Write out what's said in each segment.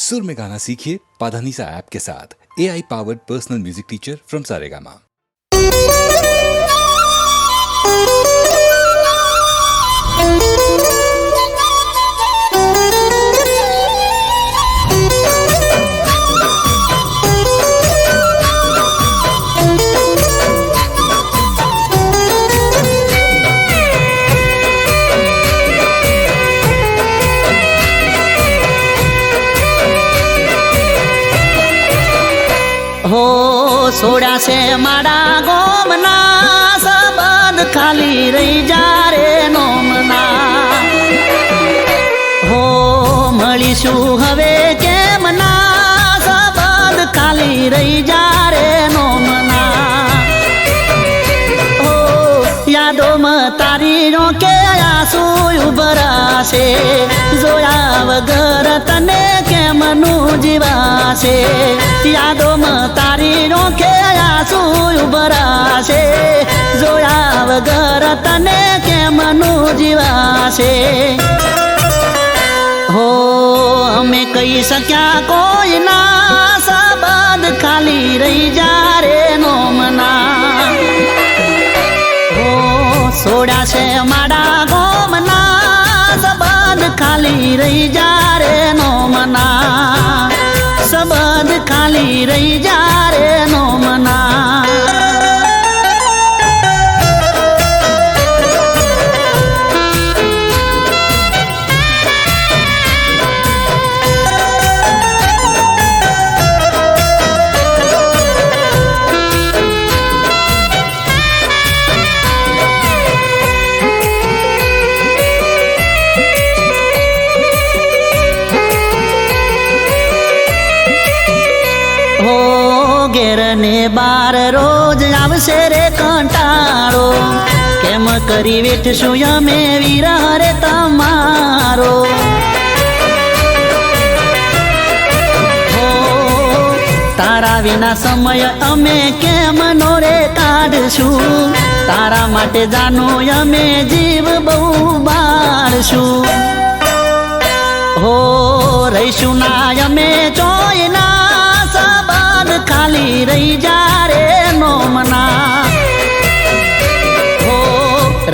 सुर में गाना सीखिए पाधानीसा ऐप के साथ। AI powered personal music teacher from Saregama. हो सोड़ा से माड़ा गोमना सबद खाली रही जा रे नोमना हो મળીશું હવે કેમના सबद खाली रही जा रे नोमना हो યાદોમાં તારી રોકે આંસુ ઉભરાશે જોયા વગર તને કેમનું જીવાશે યાદોમાં તારી રોકે આંસુ ઉભરાશે જોયા વગર તને કેમનું જીવાશે हो અમે કહી શક્યા કોઈ ના सबद खाली रही जा रे नोमना हो सोड़ा से माड़ा गोमना सबद खाली रही जा रे नोमना सबद खाली रही जा रे नोमना ઘેર ને બાર રોજ આવશે રે કંટાળો કેમ કરી વેઠશું અમે વિરહ રે તમારો હો તારા વિના સમય અમે કેમ નો રે કાઢશું તારા માટે જાનો અમે જીવ બહુ બાળશું હો રહીશું ના અમે ચોયના सबद खाली रही जा रे नोमना हो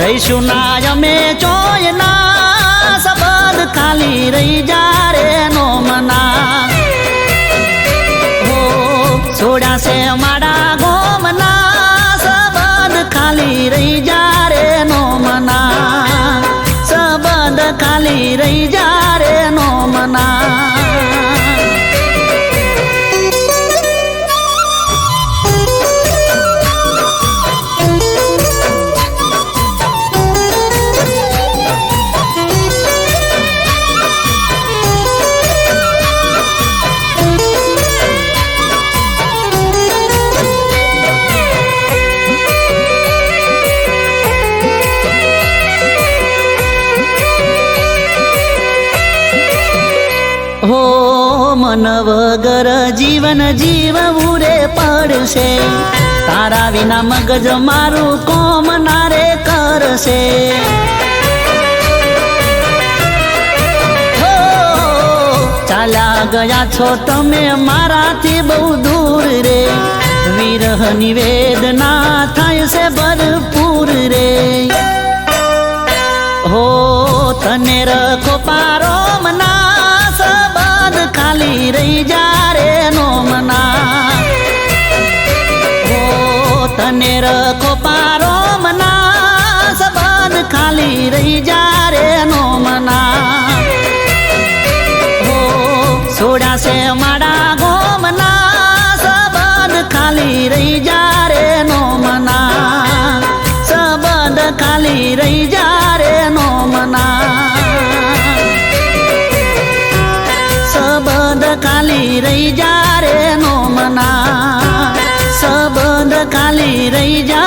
रहीशु ना यमे चोयना सबद खाली रही जा रे नोमना हो सोड़ा से माड़ा गोमना सबद खाली रही जा रे नोमना सबद खाली रही जा रे नोमना हो मन वगर जीवन जीवવું रे પડશે તારા વિના મગજ મારું કોમ ના રે કરશે હો ચાલ્યા ગયા છો તમે મારાથી બહુ દૂર રે વિરહની વેદના થાય છે ભરપૂર રે हो तने रखो पारो मना सबद खाली रही जा रे नोमना हो तने रखो पारो मना सबद खाली रही जा रे नोमना हो सोड़ा से माड़ा गोमना सबद खाली रही जा रे नोमना सबद खाली रही जा रे नोमना सबद खाली रही जा रे नोमना सबद खाली रही जा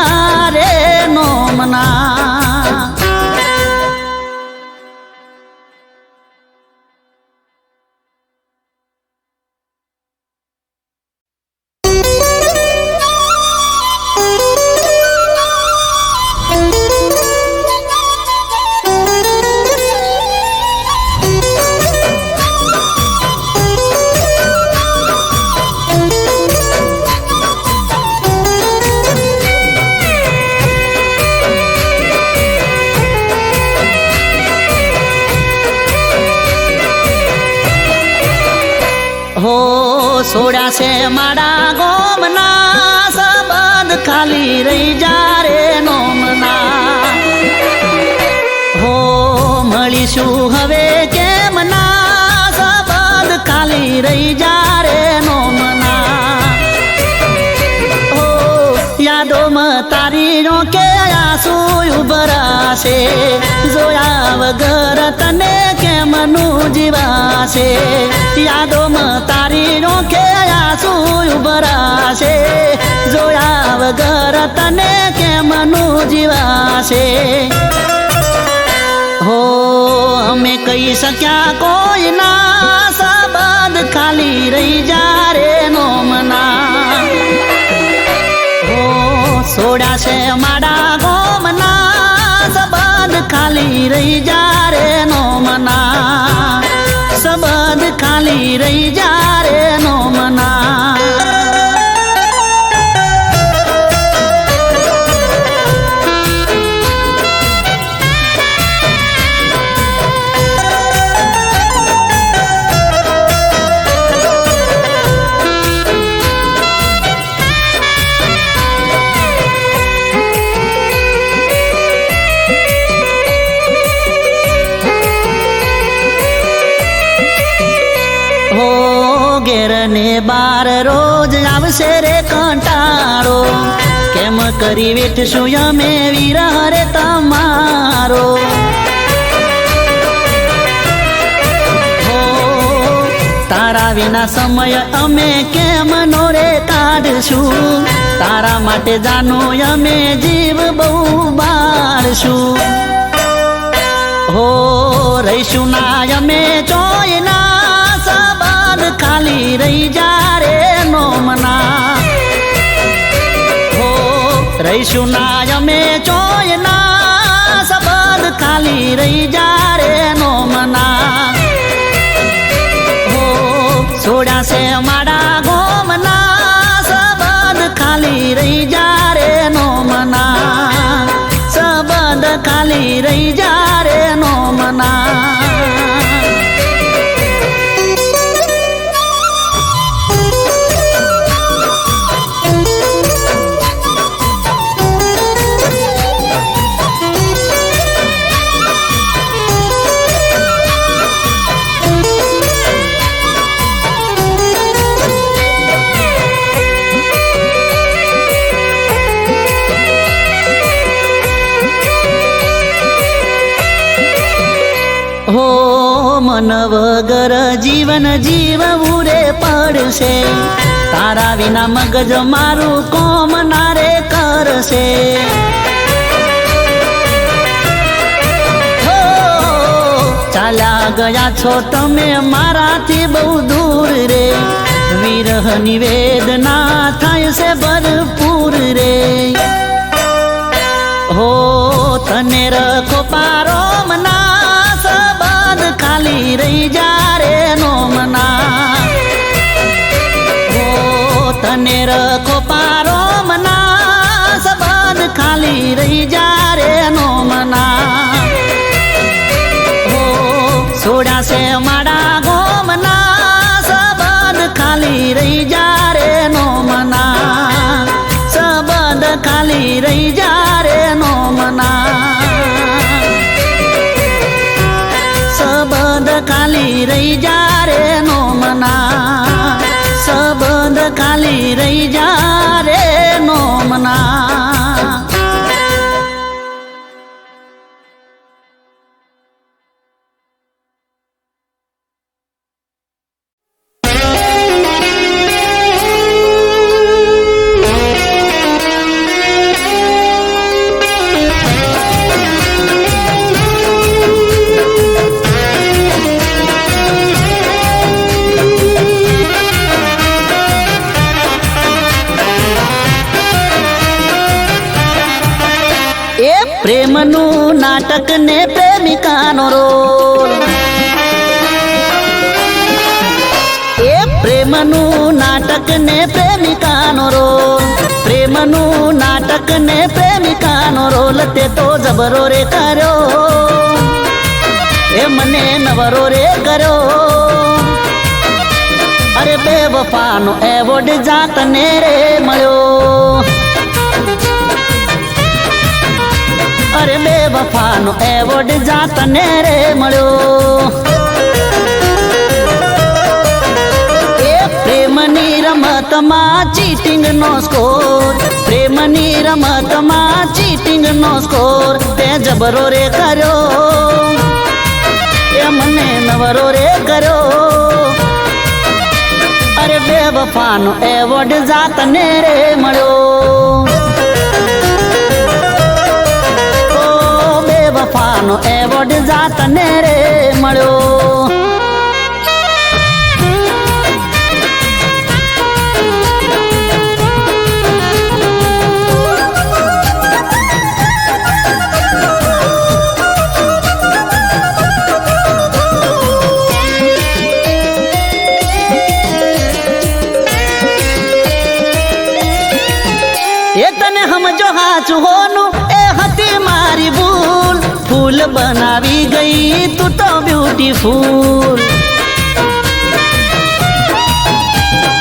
रे नोमना સોડ્યા છે મારા ગોમના સંબંધ ખાલી રહી જા રે નોમના હો મળીશું હવે કેમ ના સંબંધ ખાલી રહી જા રે નોમના હો યાદોમાં તારી રોકે આંસુ ઉભરાશે જોયા વગર તને કેમનું જીવાશે યાદોમાં તારી રોકે આંસુ ઉભરાશે જોયા વગર તને કેમનું જીવાશે હો અમે કહી શક્યા કોઈ ના સંબંધ ખાલી રહી જા રે નોમના હો સોડ્યા છે મારા ગોમના સંબંધ ખાલી રહી જા રે નોમના સંબંધ ખાલી રહી જા રે નોમના ઘેર ને બાર રોજ આવશે રે કંટાળો કેમ કરી વેઠશું અમે વિરહ રે તમારો હો તારા વિના સમય અમે કેમ નો રે કાઢશું તારા માટે જાનો અમે જીવ બહુ બાળશું હો રહીશું ના અમે ચોયના ખાલી રહી જા રે નોમના હો રહીશું ના અમે ચોયના સંબંધ ખાલી રહી જા રે નોમના હો સોડ્યા છે મારા ગોમના સંબંધ ખાલી રહી જા રે નોમના સંબંધ ખાલી રહી જા રે નોમના હો મન વગર જીવન જીવવું રે પડશે તારા વિના મગજ મારું કોમ ના રે કરશે હો ચાલ્યા ગયા છો તમે મારાથી બહુ દૂર રે વિરહની વેદના થાય છે ભરપૂર રે હો તને રખો પારો મના ખાલી રહી જા રે નોમના હો તને રખો પારો મના સંબંધ ખાલી રહી જા રે નોમના હો સોડ્યા છે મારા ગોમના સંબંધ ખાલી રહી જા રે નોમના સંબંધ ખાલી રહી જા રે નોમના ખાલી રહી જા રે નોમના સંબંધ ખાલી રહી જા રે નોમના પ્રેમનું નાટક ને પ્રેમિકાનો રોલ એ પ્રેમનું નાટક ને પ્રેમિકાનો રોલ પ્રેમનું નાટક ને પ્રેમિકાનો રોલ તે તો જબરો રે કર્યો એ મને નવરો રે કર્યો અરે अरे बेवफानो एवोर्ड जातने रे मळ्यो। अरे बेवफानो एवोर्ड जातने रे मळ्यो। प्रेमनी रमतમાં ચીટિંગ નો સ્કોર, પ્રેમની રમતમાં ચીટિંગ નો સ્કોર તે જબરો રે કર્યો, એ મને નવરો રે કર્યો। અરે બેવફાનો એવોર્ડ જાતને રે મળ્યો। ઓ બેવફાનો એવોર્ડ જાતને રે મળ્યો। એ તને સમજો હાચું હોનું એ હતી મારી ભૂલ, ફૂલ બનાવી ગઈ તું તો બ્યુટીફુલ।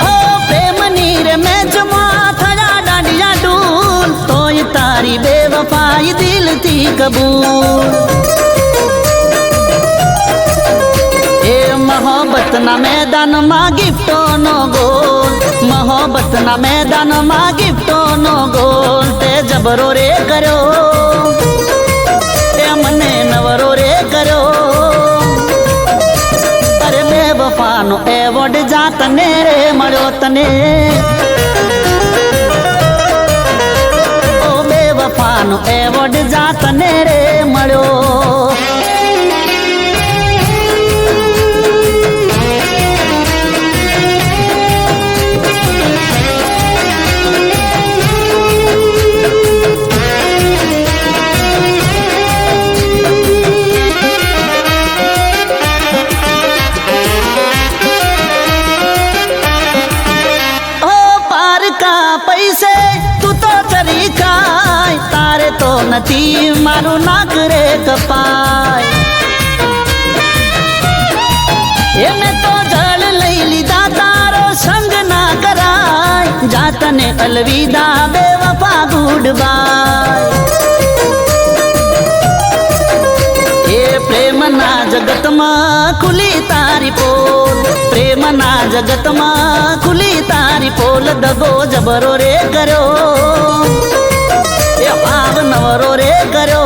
ઓ પ્રેમની રે મેચમાં થયા દાંડિયા ડૂલ, તોય તારી બેવફાઈ દિલથી કબૂલ। એ મોહબ્બતના મેદાનમાં ગિફ્ટોનો ગોલ, મોહબ્બતના મેદાનમાં ગિફ્ટોનો ગોલ તે જબરો રે કર્યો, એ મને નવરો રે કર્યો। અરે બેવફાનો એવોર્ડ જાતને રે મળ્યો તને। ઓ બેવફાનો એવોર્ડ જાતને રે મળ્યો। पैसे तू तो चरी खाय, तारे तो नथी मारू नाक रे कपाय। ए मैं तो जल लई लीधा तारो संग ना कराय, जातने अलविदा बेवफा गुड बाय। ए प्रेमना जगतમાં खुली तारी पोल, प्रेमना जगतમાં खुली तारी पोल दगो जबरो रे કર્યો, એ ભાવ નવરો રે કર્યો।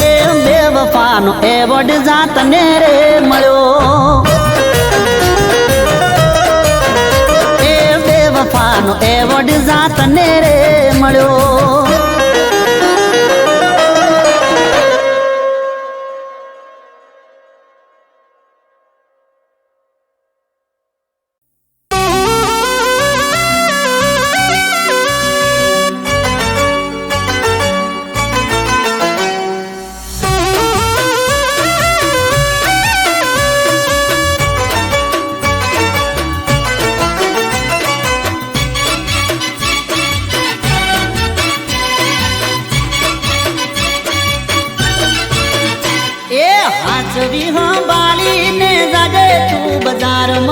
એ બેવફાનો એવોર્ડ જાતને રે મળ્યો, એ બેવફાનો એવોર્ડ જાતને રે મળ્યો। હાચવી સંભાળીને જાજે તું બજારમાં,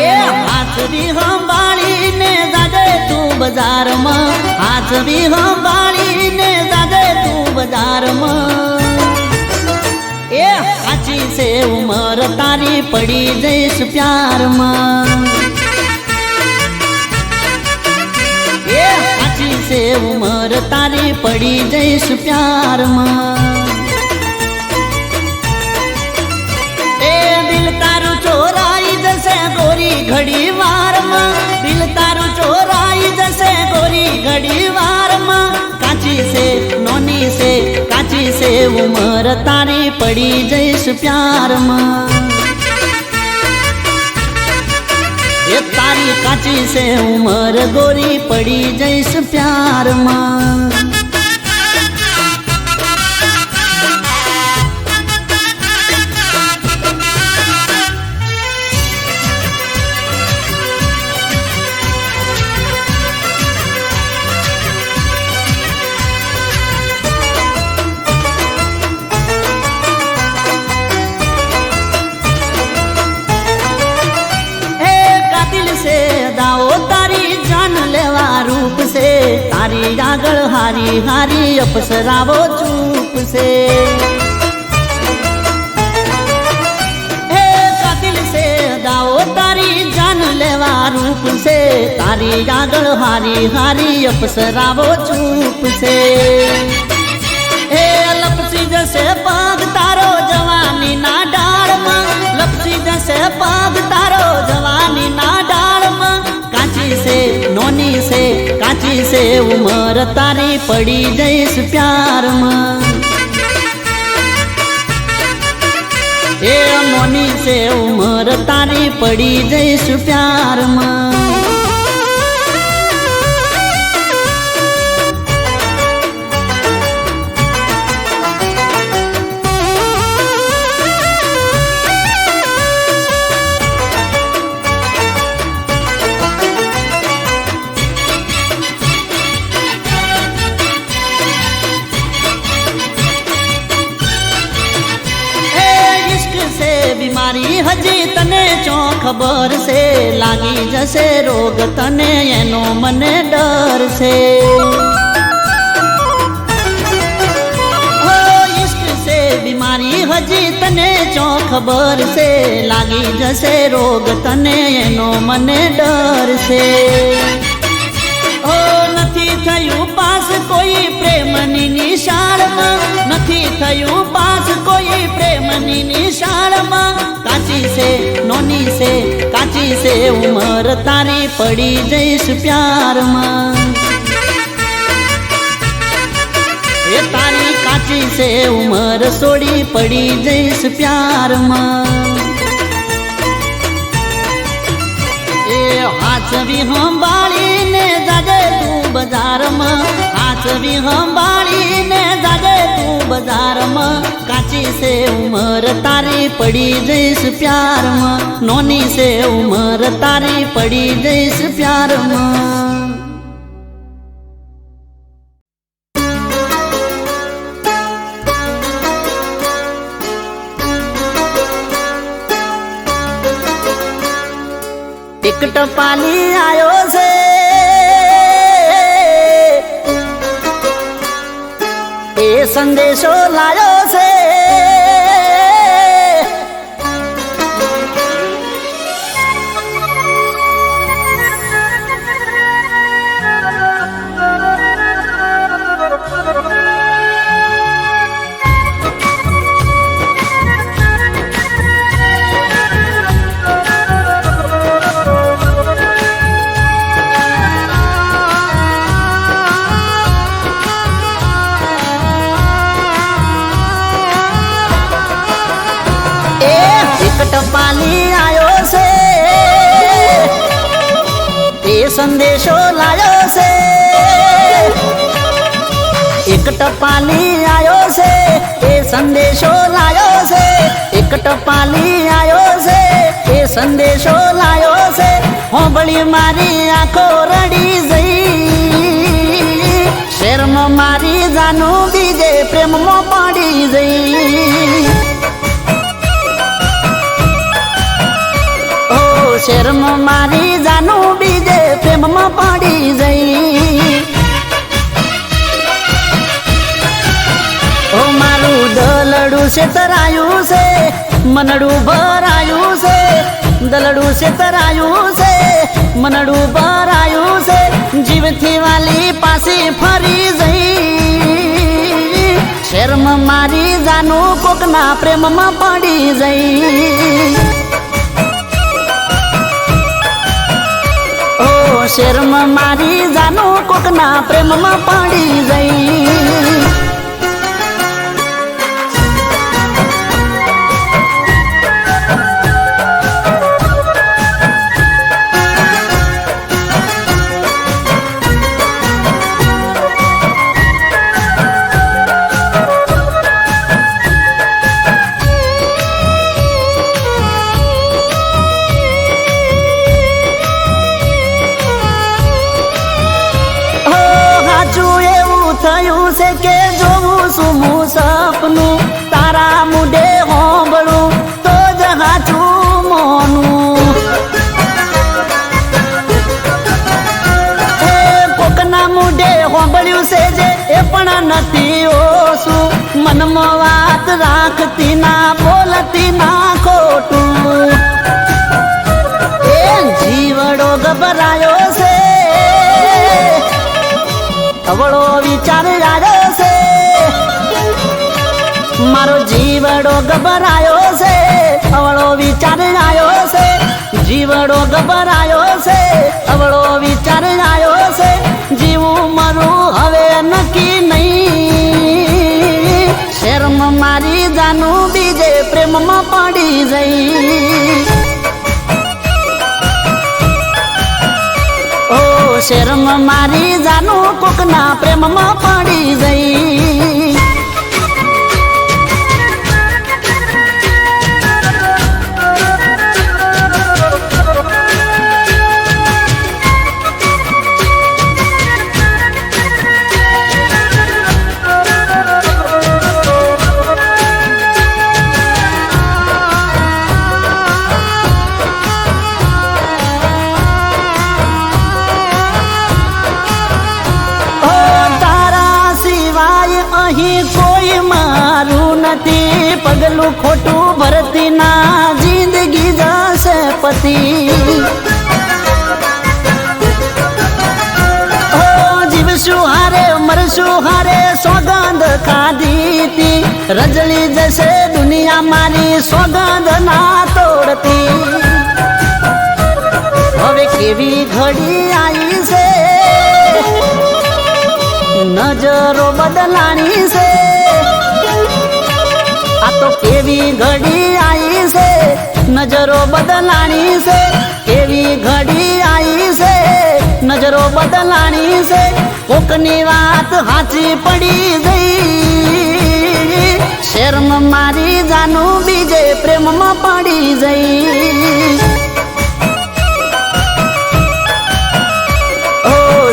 એ હાચવી સંભાળીને જાજે તું બજારમાં, હાચવી સંભાળીને જાજે તું બજારમાં। એ સાચી છે ઉંમર તારી પડી જઈશ પ્યારમાં, से उमर तारी पड़ी जैस प्यार में। ए दिल तारू चोराई जैसे गोरी घड़ी वार में, दिल तारू चोराई जैसे गोरी घड़ी वार में। काची से नोनी से काची से उमर तारी पड़ी जैस प्यार में। ये तारी काची से उमर गोरी पड़ी जैस प्यार में। તારી આગળ હારી હારી અપસરાવો ચૂપ છે. હે કાતિલ છે દાઓ તારી જાન લેવા રૂપ છે, તારી આગળ હારી હારી અપસરાવો ચૂપ છે. હે લપસી જશે પગ તારો જવાની ના ડાળમાં, લપસી જશે પગ તારો જવાની ના ડાળમાં. કાચી છે નોની છે કાચી છે ઉમર તારી પડી જઈશ પ્યારમાં. એ નોની છે ઉમર તારી પડી જઈશ પ્યારમાં. બીમારી હજી તને ચો ખબર છે, લાગી જશે રોગ તને એનો મને ડર છે. હો ઈશ્ક છે બીમારી હજી તને ચો ખબર છે, લાગી જશે રોગ તને એનો મને ડર છે. હો નથી થયું પાસ કોઈ પ્રેમની નિશાળમાં, નથી થયું પાસ કોઈ પ્રેમની નિશાળમાં. કાચી છે નોની છે કાચી છે ઉમર તારી પડી જઈશ પ્યારમાં. એ તારી કાચી છે ઉમર સોડી પડી જઈશ પ્યારમાં. એ હાચવી સંભાળીને જાજે તું બજારમાં, હાચવી સંભાળીને જાજે તું બજારમાં. કાચી છે ઉમર તારી પડી જઈશ પ્યારમાં, નોની છે ઉમર તારી પડી જઈશ પ્યારમાં. એક ટપાલી આયો છે એ સંદેશો લાયો છે. ટપાલી આયો છે એ સંદેશો લાયો છે. એક ટપાલી આયો છે એ સંદેશો લાયો છે, એક ટપાલી આયો છે એ સંદેશો લાયો છે. હોંભળી મારી આંખો રડી જઈ, શેરમાં મારી જાનું બીજે પ્રેમમાં પડી જઈ. શેરમાં મારી જાનું બીજે પ્રેમમાં પડી જઈ. ઓ મારું દલડું છે તરાયું છે, મનડું ભરાયું છે, દલડું છે તરાયું છે, મનડું ભરાયું છે. જીવથી વાલી પાછી ફરી જઈ, શેરમાં મારી જાનું કોકના પ્રેમમાં પડી જઈ. શેરમાં મારી જાનું કોકના પ્રેમમાં પડી જઈ. થયું છે કે જો નથી ઓછું, મનમાં વાત રાખતી ના બોલતી ના ખોટું. એ જીવડો ગભરાયો છે, અવળો વિચાર આવ્યો છે. મારો જીવડો ગભરાયો છે, અવળો વિચાર આવ્યો છે. જીવડો ગભરાયો છે, અવળો વિચાર આવ્યો છે. જીવું મરું હવે નક્કી નહીં, શરમ મારી જાનું બીજે પ્રેમમાં પડી જઈ. ઓ શરમ મારી જાનું કોકના પ્રેમમાં પડી જઈ. અહીં કોઈ મારું નથી, પગલું ખોટું ભરતી ના જિંદગી જશે પતિ. ઓ જીવશું હારે મરશું હારે સોગંદ ખાધી તી, રજળી જશે દુનિયા મારી સોગંદ ના તોડતી. હવે કેવી ઘડી આવી છે, નજરો બદલાણી છે. આ તો કેવી ઘડી આવી છે, નજરો બદલાણી છે. કેવી ઘડી આવી છે, નજરો બદલાણી છે. કોકની વાત હાચી પડી ગઈ, શરમ મારી જાનું બીજે પ્રેમમાં પડી જઈ.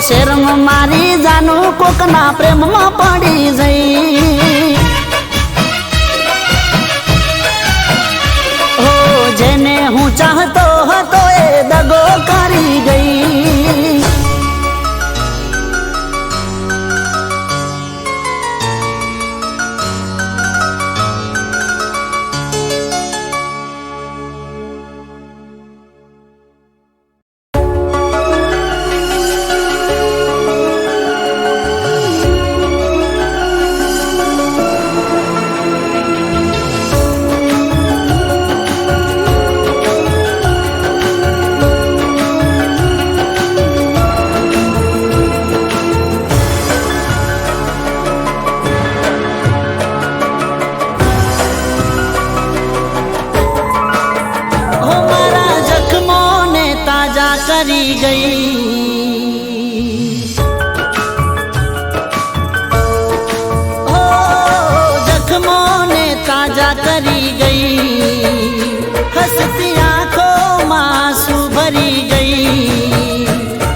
શરમ મારી જાનું કોકના પ્રેમમાં પડી જઈ. ઓ જેને હું ચાહતો હતો એ દગો કરી ગઈ. કરી ગઈ, ઓ જખમોને તાજા કરી ગઈ. હસતી આંખોમાં આંસુ ભરી ગઈ.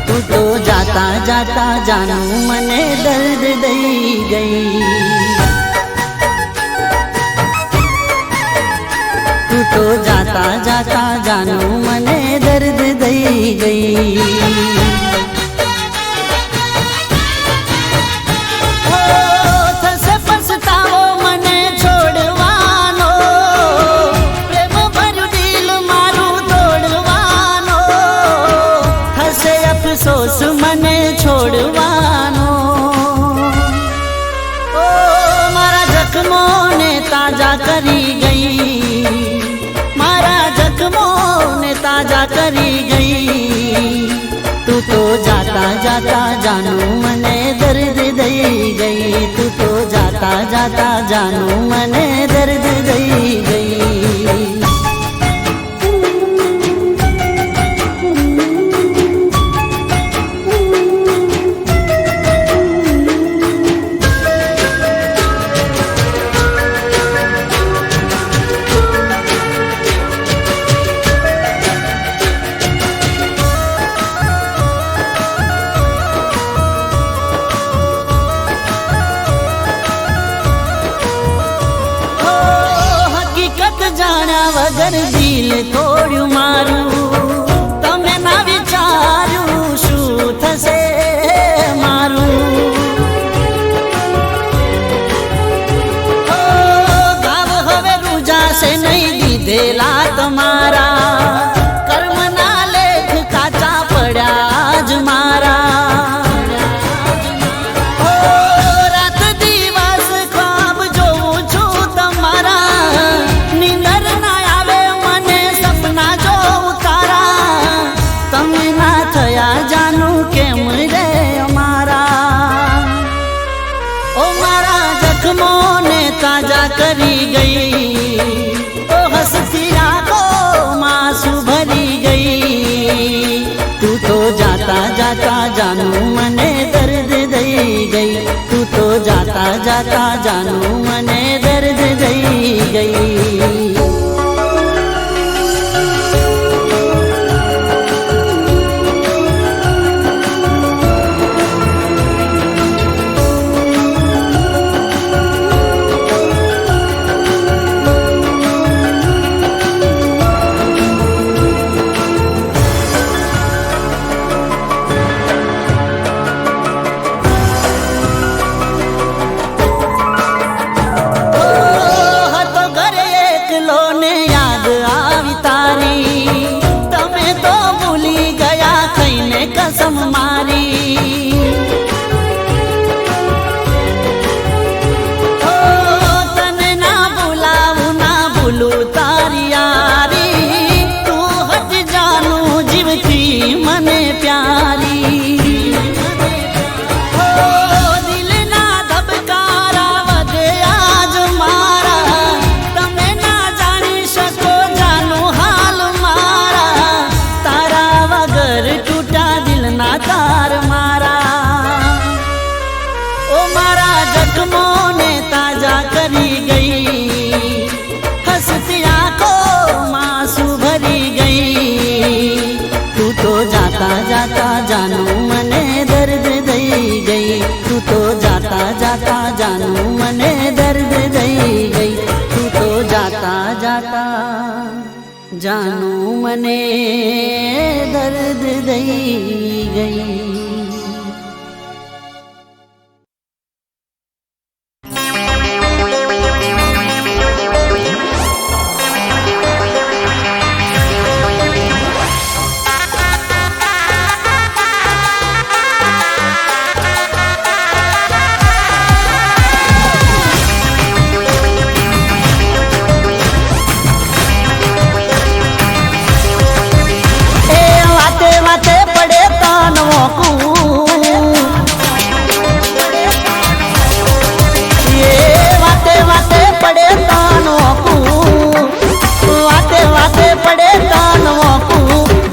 તું તો જાતા જાતા જાનું મને દર્દ દઈ ગઈ. તું તો જાતા જાતા જાનું મને દર્દ દઈ ગઈ. ઓ થશે પછતાવો મને છોડવાનો, પ્રેમ ભર્યું દિલ મારું તોડવાનો. થશે અફસોસ મને છોડવાનો. ઓ મારા જખમોને તાજા કરી ગઈ, મારા જખમોને તાજા કરી ગઈ. તું તો જાતા જાતા જાનું મને દર્દ દઈ ગઈ. તું તો જાતા જાતા જાનું મને દર્દ દઈ ગઈ. જાણ્યા વગર દિલ તોડ્યું મારું. તમે ના વિચાર્યું શું થશે મારું. જાતા જાનું મને દર્દ દઈ ગઈ. कसम मारी ओ तने ना बुलाऊं ना भूलू तारी यारी तू हट जानू जीव की मने प्यारी ओ दिल ना धबकारा वगे आज मारा तमे ना जानी शको जानू हाल मारा तारा वगर टूटा ना तार मारा ओ मारा जख्मों ने ताजा करी गई हंसती आंखों मांसू भरी गई तू तो जाता जाता जानू मने दर्द दई गई तू तो जाता जाता जानू मने दर्द दई गई तू तो जाता जाता जानू मने दर्द दई गई.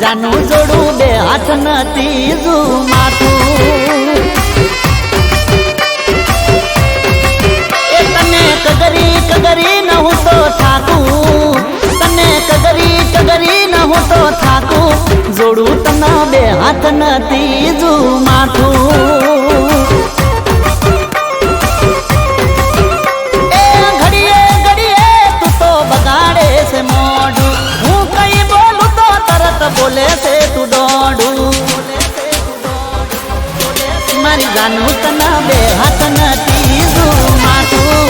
જાનું જોડું બે હાથ નથી માથું એ તને કગરી કગરી ન હું તો થાકું તને કગરી કગરી ન હું તો થાકું જોડું તને બે હાથ નથી માથું એ ઘડીએ ઘડીએ તું તો બગાડે છે મોઢું હું કઈ બોલું તો તરત બોલે છે તું દોડું મારી જાનું તને બે હાથ નથી માથું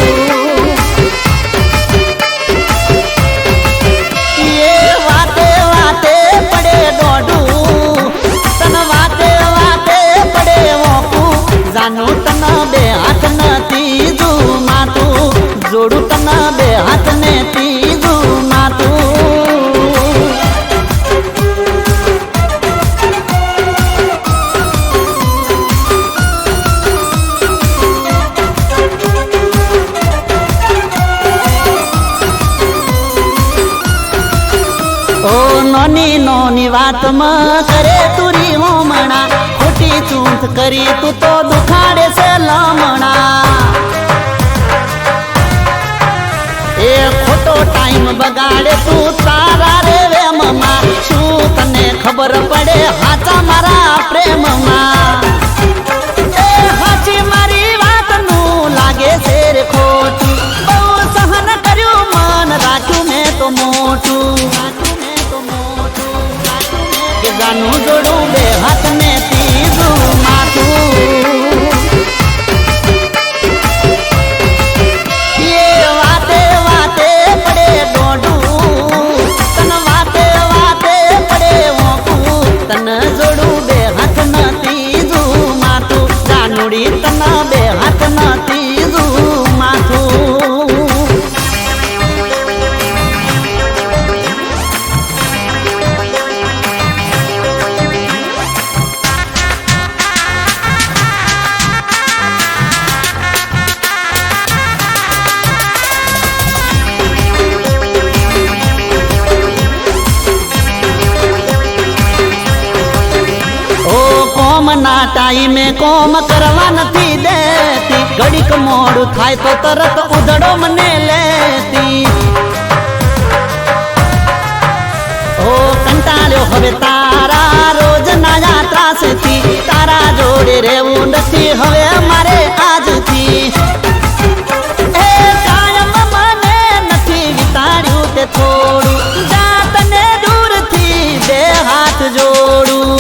એ વાતે વાતે પડે દોડું તને વાતે વાતે પડે મોકું જાનું તને બે હાથ નથી માથું જોડું તને બે હાથ નથી માથું. ઓ નોની નોની વાતમાં કરે તુરી હોમણા ખોટી ચૂંટ કરી તું તો દુખાડે છે લમણા એ ખોટો ટાઈમ બગાડે તું તારા રે વેમમાં શું તને ખબર પડે હાચા મારા પ્રેમમાં એ હાચી મારી વાતનું લાગે છે રે ખોટું બહુ સહન કર્યું મન રાખ્યું મેં તો મોટું કે જાનું જોડું બે હાથ ને તીજું માથું એ વાતે વાતે પડે દોડું તને વાતે વાતે પડે મોકું તને જોડું બે હાથ ન તીજું માથું જાનુડી તને બે હાથ ન તીજું માથું. કોમ ના ટાઈમે કોમ કરવા નથી દેતી ઘડીક મોડું થાય તો તરત ઉધડો મને લેતી ઓ કંટાળ્યો હવે તારા રોજ ના ત્રાસથી તારા જોડે રહેવું નથી હવે મારે આજથી એ કાયમ મને નથી વિતાડ્યું તે થોડું જાતને દૂરથી બે હાથ જોડું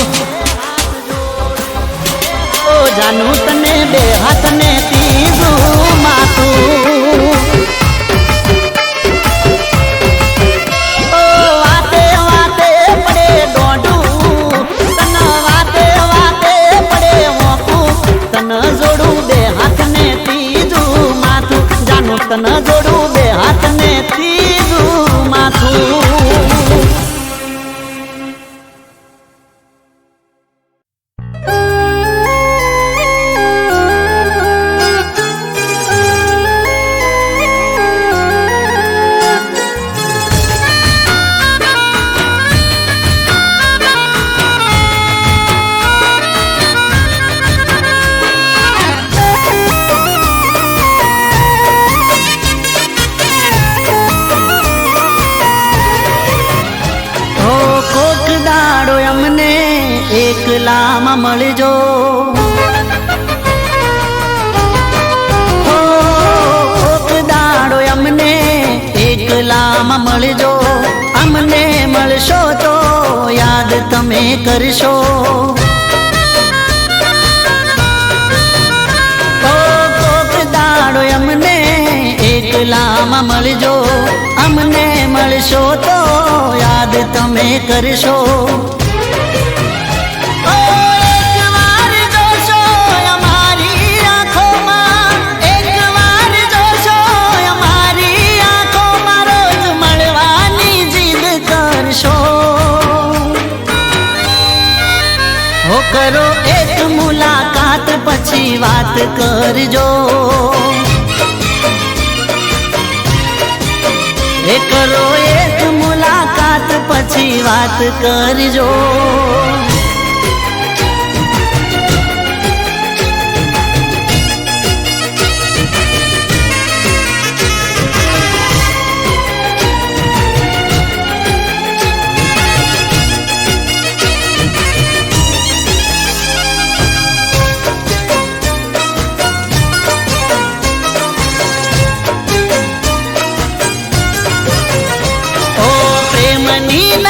ઓ જાનું તને બે હાથને ત્રીજું માથું તન જોડું બે હાથને ત્રીજું માથું એકલામાં મળજો કોક દાડો અમને એકલામાં મળજો અમને મળશો તો યાદ તમે કરશો કોક દાડો અમને એકલામાં મળજો અમને મળશો તો યાદ તમે કરશો કરો એક મુલાકાત પછી વાત કરજો એ કરો એક મુલાકાત પછી વાત કરજો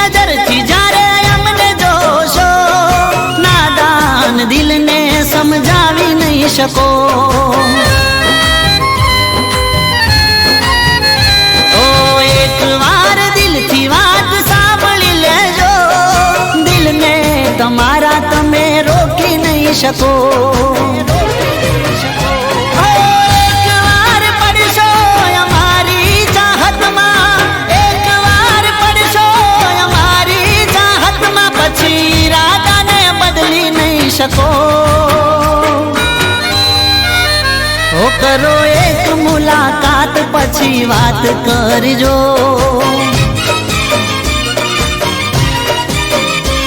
નજરથી જ્યારે અમને જોશો નાદાન દિલને સમજાવી નહીં શકો ઓ એક વાર દિલથી વાત સાંભળી લેજો દિલને તમારા તમે રોકી નહીં શકો શકો ઓ કરો એક મુલાકાત પછી વાત કરજો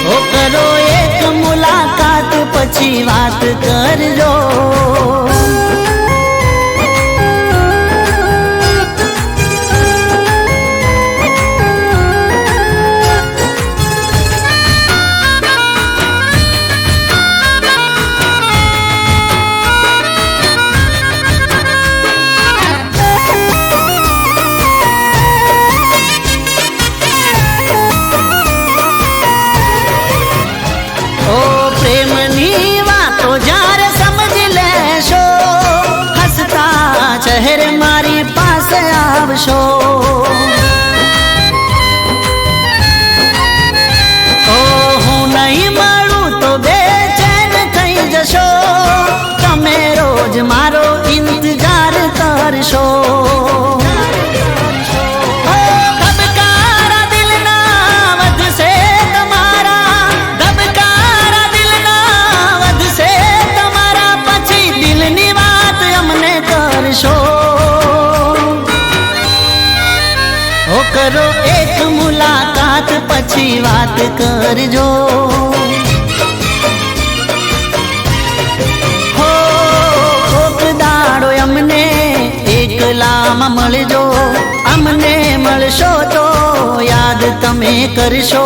ઓ કરો એક મુલાકાત પછી વાત કરજો શહેર મારી પાસે આવશો ઓ હું નહીં મળું તો બેચેન થઈ જશો તમે રોજ મારો ઇંતજાર કરશો કરો એક મુલાકાત પછી વાત કરજો હો કોક દાડો એકલામાં મળજો, અમને મળશો તો યાદ તમે કરશો.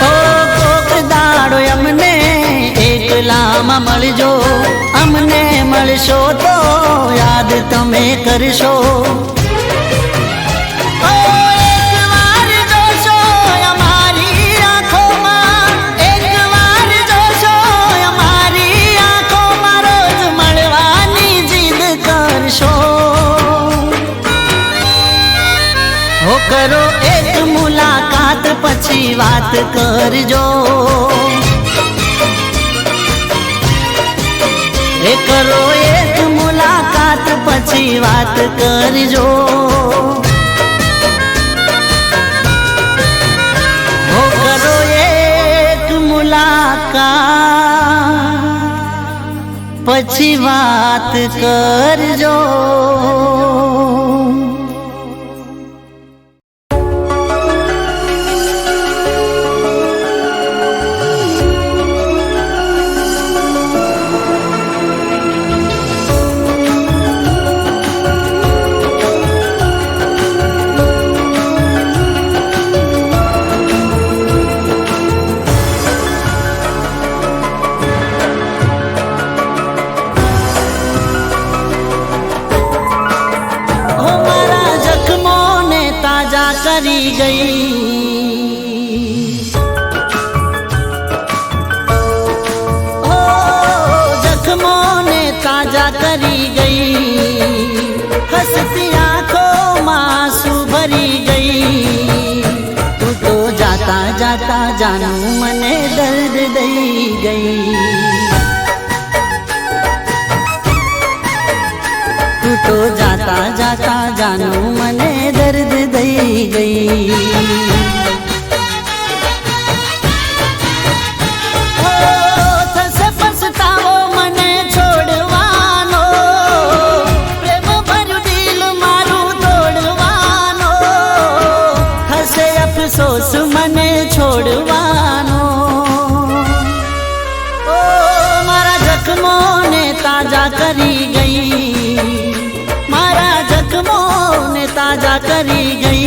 ઓ કોક દાડો અમને એકલામાં મળજો, અમને મળશો તો યાદ તમે કરશો. કરો એક મુલાકાત પછી વાત કરજો, કરો એક મુલાકાત પછી વાત કરજો. કરો એક મુલાકાત પછી વાત કરજો. કરી ગઈ ઓ જખમોને તાજા કરી ગઈ, હસતી આંખોમાં આંસુ ભરી ગઈ. તું તો જાતા જાતા જાનું મને દર્દ દઈ ગઈ. તું તો જાતા જાતા જાનું મને દર્દ દઈ ગઈ. થશે પછતાવો મને છોડવાનો, પ્રેમ ભર્યું દિલ મારું તોડવાનો. થશે અફસોસ મને છોડવાનો. ઓ મારા જખમોને તાજા કરી ગઈ, મારા જખમોને તાજા કરી ગઈ.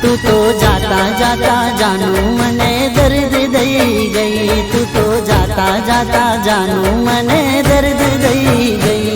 તું તો જાતા જાતા જાનું મને દર્દ દઈ ગઈ. તું તો જાતા જાતા જાનું મને દર્દ દઈ ગઈ.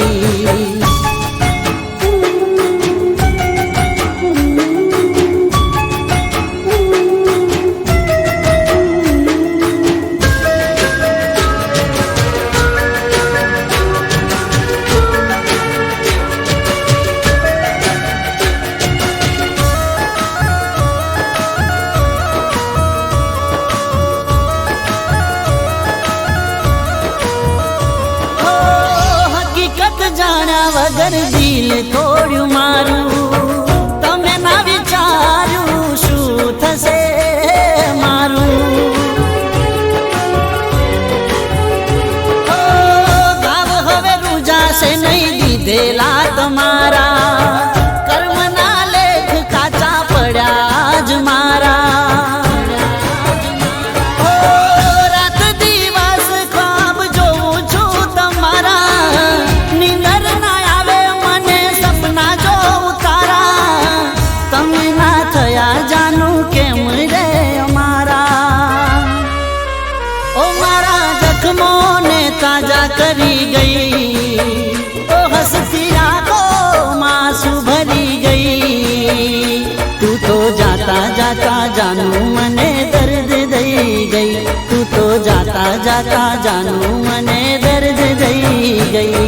જાણ્યા વગર દિલ તોડ્યું મારું, તમે ના વિચાર્યું શું થશે મારું. ગાવ હવે રૂજાશે નહીં દીધેલા તમારા, કર્મના લેખ કાચા પડ્યા જ મારા. તાજા કરી ગઈ ઓ હસતી આંખોમાં આંસુ ભરી ગઈ. તું તો જાતા જાતા જાનું મને દર્દ દઈ ગઈ. તું તો જાતા જાતા જાનું મને દર્દ દઈ ગઈ.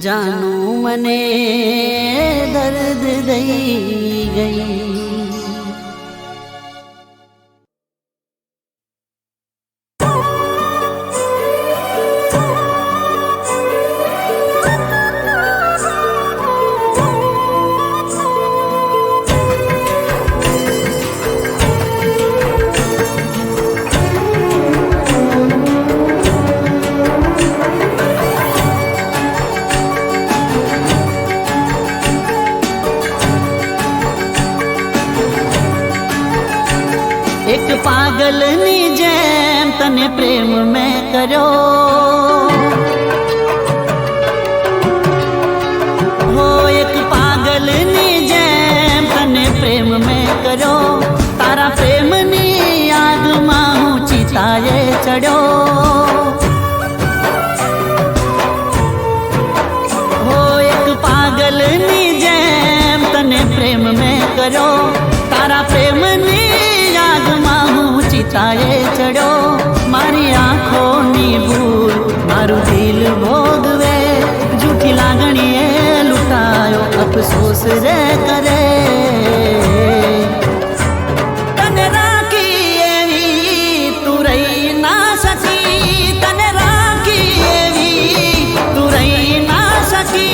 જાનું મને દર્દ દઈ ગઈ. એક પાગલની જેમ તને પ્રેમ મેં કર્યો, હો એક પાગલની જેમ તને પ્રેમ મેં કર્યો. તારા પ્રેમની આગમાં હું ચિતાએ ચડ્યો, હો એક પાગલની જેમ તને પ્રેમ મેં કર્યો. તારા પ્રેમની ચિતાએ ચડ્યો. મારી આંખોની ભૂલ મારું દિલ ભોગવે, જૂઠી લાગણીએ લૂંટાયો અફસોસ રે કરે. તને રાખી એવી તું રહી ના શકી, તને રાખી એવી તું રહી ના શકી.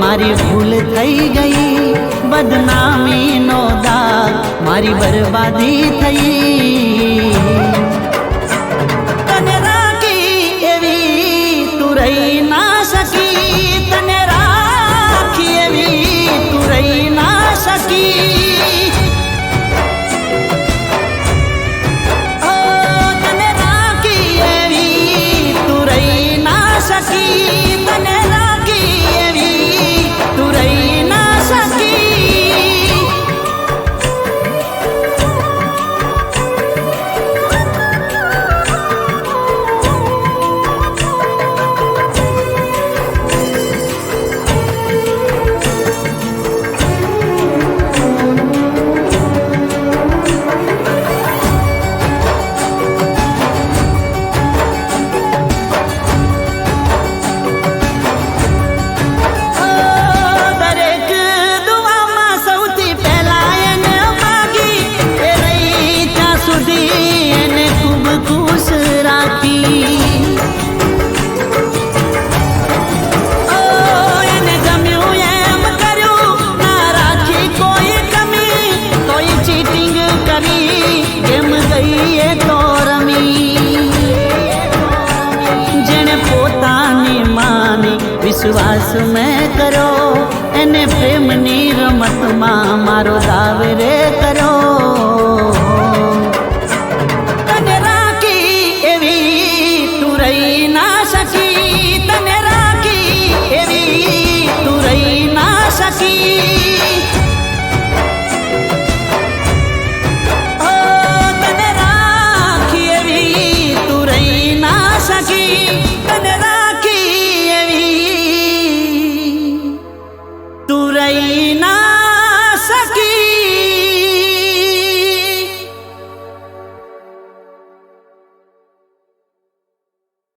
મારી ભૂલ થઈ ગઈ, બદનામીનો દાગ મારી બરબાદી થઈ. તને રાખી એવી તું રહી ના શકી, તને રાખી એવી તું રહી ના શકી. તને રાખી એવી તું રહી ના શકી, તને વિશ્વાસ મેં કર્યો એને પ્રેમની રમતમાં મારો દાવ રે કર્યો.